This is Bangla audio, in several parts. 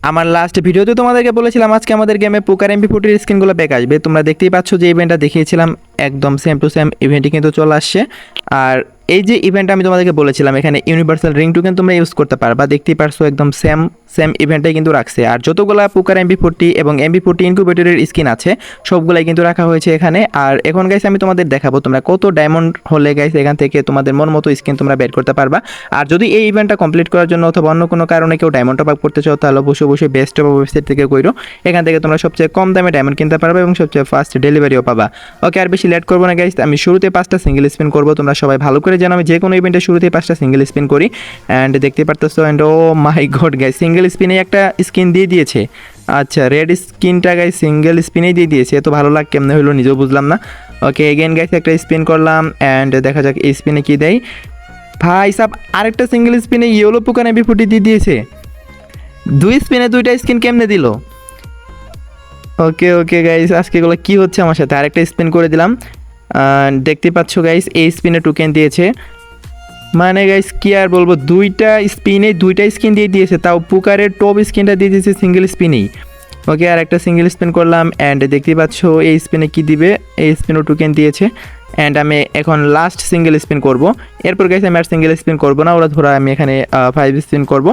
আমার লাস্ট ভিডিওতে তোমাদেরকে বলেছিলাম আজকে আমাদের গেমে পোকার এমপি40 স্কিনগুলো ব্যাক আসবে। তোমরা দেখতেই পাচ্ছ যে ইভেন্টটা দেখিয়েছিলাম একদম সেম টু সেম ইভেন্টই কিন্তু চলে আসছে। আর এই যে ইভেন্টটা আমি তোমাদেরকে বলেছিলাম এখানে ইউনিভার্সাল রিং টোকেন তোমরা ইউজ করতে পারবা, দেখতেই পারছো একদম সেম সেম ইভেন্টটাই কিন্তু রাখছে। আর যতগুলা পোকার এমপি40 এবং এমপি40 ইনকিউবেটরের স্কিন আছে সবগুলাই কিন্তু রাখা হয়েছে এখানে। আর এখন গাইস আমি তোমাদের দেখাবো তোমরা কত ডায়মন্ড হলে গাইস এখান থেকে তোমাদের মন মতো স্কিন তোমরা বের করতে পারবা। আর যদি এই ইভেন্টটা কমপ্লিট করার জন্য অথবা অন্য কোনো কারণে কেউ ডায়মন্ড টপ আপ করতে চাও তাহলে অবশ্যই বেস্ট অফ ওয়েবসাইট থেকে কইরো। এখান থেকে তোমরা সবচেয়ে কম দামে ডায়মন্ড কিনতে পারবে এবং সবচেয়ে ফাস্ট ডেলিভারিও পাবা। ওকে, আর বেশি লেট করবো না গাইস, আমি শুরুতে 5টা সিঙ্গেল স্পিন করবো। তোমরা সবাই ভালো করে জানো আমি যে কোনো ইভেন্টে শুরুতে 5টা সিঙ্গেল স্পিন করি। অ্যান্ড দেখতে পারতেছো, and oh my god guys single স্পিনে একটা স্কিন দিয়ে দিয়েছে। আচ্ছা, রেড স্কিনটা গাইস সিঙ্গেল স্পিনেই দিয়ে দিয়েছে, এত ভালো লাগ কেমনে হলো নিজেও বুঝলাম না। ওকে, এগেন গাইস একটা স্পিন করলাম অ্যান্ড দেখা যাক এই স্পিনে কি দেয়। ভাই সাব আরেকটা সিঙ্গেল স্পিনে ইয়েলো পোকার এমপি40 দিয়ে দিয়েছে। 2 স্পিনে 2টা স্কিন কেমনে দিল? ওকে ওকে গাইস, আজকে এগুলো কী হচ্ছে আমার সাথে? আরেকটা স্পিন করে দিলাম, দেখতে পাচ্ছ গাইস এই স্পিনে টোকেন দিয়েছে। মানে গাইস কি আর বলবো, 2টা স্পিনে 2টা স্কিন দিয়ে দিয়েছে, তাও পুকারের টপ স্কিনটা দিয়ে দিয়েছে সিঙ্গেল স্পিনেই। ওকে, আর একটা সিঙ্গেল স্পিন করলাম অ্যান্ড দেখতে পাচ্ছ এই স্পিনে কি দিবে, এই স্পিনও টোকেন দিয়েছে। অ্যান্ড আমি এখন লাস্ট সিঙ্গেল স্পিন করব। এরপর গাইস আমি আর সিঙ্গেল স্পিন করবো না, ওরা ধরা আমি এখানে 5 স্পিন করব।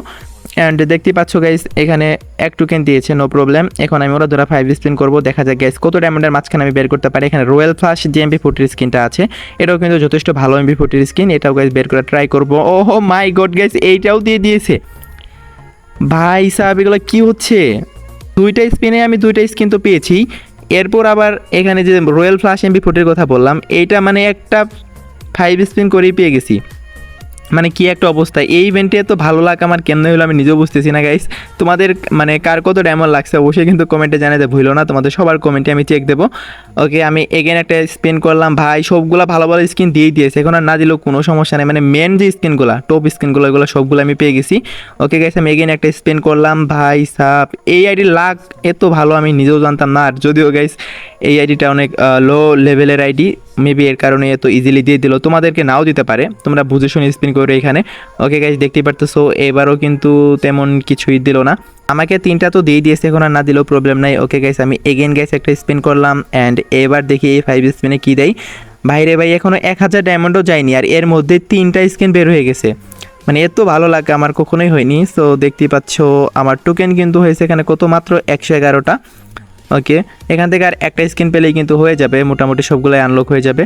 অ্যান্ড দেখতে পাচ্ছ গাইস এখানে এক টোকেন দিয়েছে, নো প্রবলেম। এখন আমি ওরা ধরা 5 স্পিন করব, দেখা যাক গাইস কত ডায়মন্ডের মাঝখানে আমি বের করতে পারি। এখানে রয়্যাল ফ্লাশ যে এমপি40 স্কিনটা আছে এটাও কিন্তু যথেষ্ট ভালো এমপি40 স্কিন, এটাও গাইস বের করে ট্রাই করব। ওহো মাই গড গাইস, এইটাও দিয়ে দিয়েছে। ভাই সাহেব এগুলো কী হচ্ছে? 2টা স্পিনে আমি 2টা স্কিন তো পেয়েছি, এরপর আবার এখানে যে রয়্যাল ফ্লাশ এমপি40 কথা বললাম এইটা মানে একটা 5 স্পিন করেই পেয়ে গেছি। মানে কি একটা অবস্থা, এই ইভেন্টে তো ভালো লাগা আমার কেমনে হলো আমি নিজেও বুঝতেছি না গাইস। তোমাদের মানে কার কত ডায়মন্ড লাগছে অবশ্যই কিন্তু কমেন্টে জানাতে ভুলো না, তোমাদের সবার কমেন্টে আমি চেক দেবো। ওকে, আমি এগেন একটা স্পিন করলাম, ভাই সবগুলো ভালো ভালো স্কিন দিয়ে দিয়েছে, এখন আর না দিলেও কোনো সমস্যা নেই। মানে মেন যে স্কিনগুলো টপ স্কিনগুলো এগুলো সবগুলো আমি পেয়ে গেছি। ওকে গাইস, আমি এগেন একটা স্পিন করলাম, ভাই সাপ এই আইডির লাক এত ভালো আমি নিজেও জানতাম না। আর যদিও গাইস এই আইডিটা অনেক লো লেভেলের আইডি, মেবি এর কারণে এত ইজিলি দিয়ে দিল, তোমাদেরকে নাও দিতে পারে, তোমরা বুঝে শুনে স্পিন করে এখানে। ওকে গাইস, দেখতেই পারতেছো এবারও কিন্তু তেমন কিছুই দিল না, আমাকে 3টা তো দিয়ে দিয়েছে, এখন আর না দিলেও প্রবলেম নাই। ওকে গাইস, আমি এগেন গাইস একটা স্পিন করলাম অ্যান্ড এবার দেখি এই 5 স্পিনে কী দেয়। ভাইরে ভাই এখনও 1000 ডায়মন্ডও যায়নি আর এর মধ্যে 3টা স্কিন বের হয়ে গেছে, মানে এত ভালো লাগে আমার কখনোই হয়নি। সো দেখতেই পাচ্ছ আমার টোকেন কিন্তু হয়েছে এখানে কত, মাত্র 111টা। ওকে, এখান থেকে আর একটা স্কিন পেলেই কিন্তু হয়ে যাবে, মোটামুটি সবগুলাই আনলক হয়ে যাবে।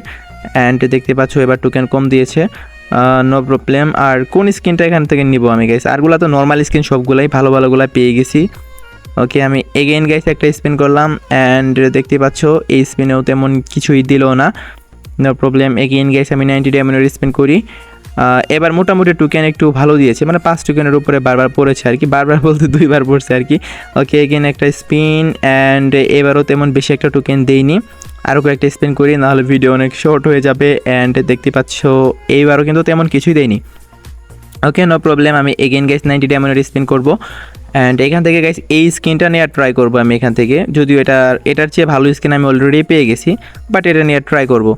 অ্যান্ড দেখতে পাচ্ছ এবার টোকেন কম দিয়েছে, নো প্রবলেম। আর কোন স্কিনটা এখান থেকে নিব আমি গাইস? আরগুলো তো নর্মাল স্কিন, সবগুলাই ভালো ভালোগুলো পেয়ে গেছি। ওকে, আমি এগেইন গাইস একটা স্পিন করলাম অ্যান্ড দেখতে পাচ্ছ এই স্পিনেও তেমন কিছুই দিল না, নো প্রবলেম। এগেইন গাইস আমি 90 ডায়মন্ডের স্পিন করি, এবার মোটামুটি টোকেন একটু ভালো দিয়েছে, মানে 5 টোকেনের উপরে বারবার পড়েছে আর কি, বারবার বলতে 2বার পড়ছে আর কি। ওকে, এগেইন একটা স্পিন অ্যান্ড এবারও তেমন বেশি একটা টোকেন দেইনি, আরও কয়েকটা স্পিন করি নাহলে ভিডিও অনেক শর্ট হয়ে যাবে। অ্যান্ড দেখতে পাচ্ছ এইবারও কিন্তু তেমন কিছুই দেয়নি। ওকে, নো প্রবলেম, আমি এগেইন গাইস 90 ডায়মন্ডের স্পিন করবো অ্যান্ড এখান থেকে গাইস এই স্কিনটা নেওয়ার ট্রাই করবো আমি এখান থেকে, যদিও এটার চেয়ে ভালো স্কিন আমি অলরেডি পেয়ে গেছি, বাট এটা নেওয়ার ট্রাই করবো।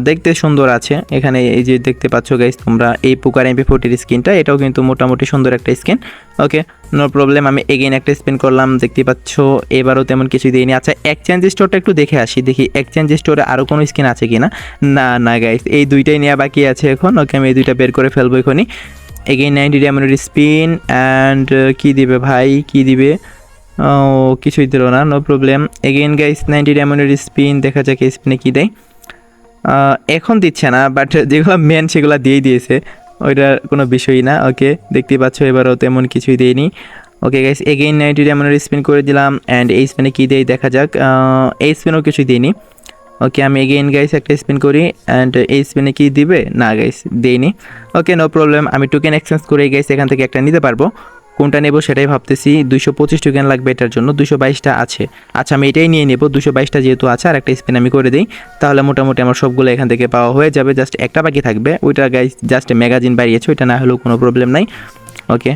দেখতে সুন্দর আছে এখানে, এই যে দেখতে পাচ্ছ গাইস তোমরা এই পোকার এমপি40 স্কিনটা, এটাও কিন্তু মোটামুটি সুন্দর একটা স্কিন। ওকে, নো প্রবলেম, আমি এগেইন একটা স্পিন করলাম, দেখতে পাচ্ছ এবারও তেমন কিছু দিইনি। আচ্ছা, এক্সচেঞ্জ স্টোরটা একটু দেখে আসি, দেখি এক্সচেঞ্জ স্টোরে আরও কোনো স্কিন আছে কিনা। না না গাইস, এই 2টাই নেওয়া বাকি আছে এখন। ওকে, আমি এই 2টা বের করে ফেলবো এখনই। এগেইন 90 ডায়মন্ডের স্পিন অ্যান্ড কি দিবে ভাই, কি দিবে? ও কিছুই দিল না, নো প্রবলেম। এগেইন গাইস 90 ডায়মন্ডের স্পিন, দেখা যাক এই স্পিনে কী দেয়। এখন দিচ্ছে না, বাট যেগুলো মেন সেগুলো দিয়েই দিয়েছে, ওইটার কোনো বিষয়ই না। ওকে, দেখতেই পাচ্ছ এবারও তেমন কিছুই দেয়নি। ওকে গাইস, এগেইন 90 ডায়মন্ডের স্পিন করে দিলাম অ্যান্ড এই স্পিনে কী দেয় দেখা যাক। এই স্পিনও কিছুই দিইনি। ওকে, আমি এগেইন গাইস একটা স্পিন করি অ্যান্ড এই স্পিনে কি দিবে? না গাইস দেইনি। ওকে, নো প্রবলেম, আমি টোকেন এক্সচেঞ্জ করে গাইস এখান থেকে একটা নিতে পারবো, কোনটা নেব সেটাই ভাবতেছি। 225 টোকেন লাগবে এটার জন্য, 222টা আছে। আচ্ছা, আমি এটাই নিয়ে নেব, 222টা যেহেতু আছে, আর একটা স্পিন আমি করে দিই, তাহলে মোটামুটি আমার সবগুলো এখান থেকে পাওয়া হয়ে যাবে। জাস্ট একটা বাকি থাকবে, ওইটা গাইস জাস্ট ম্যাগাজিন বাড়িয়েছে, ওইটা না হলেও কোনো প্রবলেম নাই। ওকে,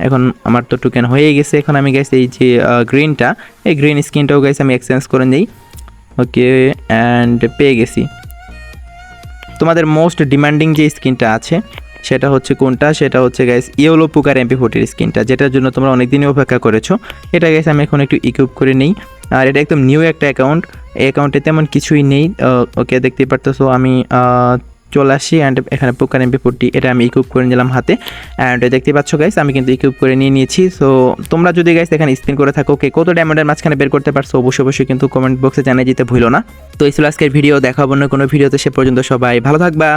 এখন আমার তো টোকেন হয়ে গেছে, এখন আমি গাইস এই যে গ্রিনটা, এই গ্রিন স্কিনটাও গাইস আমি এক্সচেঞ্জ করে নিই। ওকে, অ্যান্ড পেয়ে গেছি তোমাদের মোস্ট ডিমান্ডিং যে স্কিনটা আছে সেটা হচ্ছে কোনটা, সেটা হচ্ছে গাইস ইয়েলো পুকার MP40 স্কিনটা, যেটার জন্য তোমরা অনেক দিনই অপেক্ষা করেছো। এটা গাইস আমি এখন একটু ইকুইপ করে নিই। আর এটা একদম নিউ একটা অ্যাকাউন্ট, এই অ্যাকাউন্টে তেমন কিছুই নেই। ওকে, দেখতেই পারতেছো আমি চলে আসি অ্যান্ড এখানে পুকার MP40 এটা আমি ইকুইপ করে নিলাম হাতে। অ্যান্ড দেখতে পাচ্ছ গাইস আমি কিন্তু ইকুইপ করে নিয়েছি। সো তোমরা যদি গাইস এখানে স্পিন করে থাকো, কে কত ডায়মন্ডের মাঝখানে বের করতে পারছো অবশ্যই কিন্তু কমেন্ট বক্সে জানিয়ে দিতে ভুলো না। তো এই ছিল আজকের ভিডিও, দেখা হবে অন্য কোনো ভিডিওতে, সে পর্যন্ত সবাই ভালো থাকবা।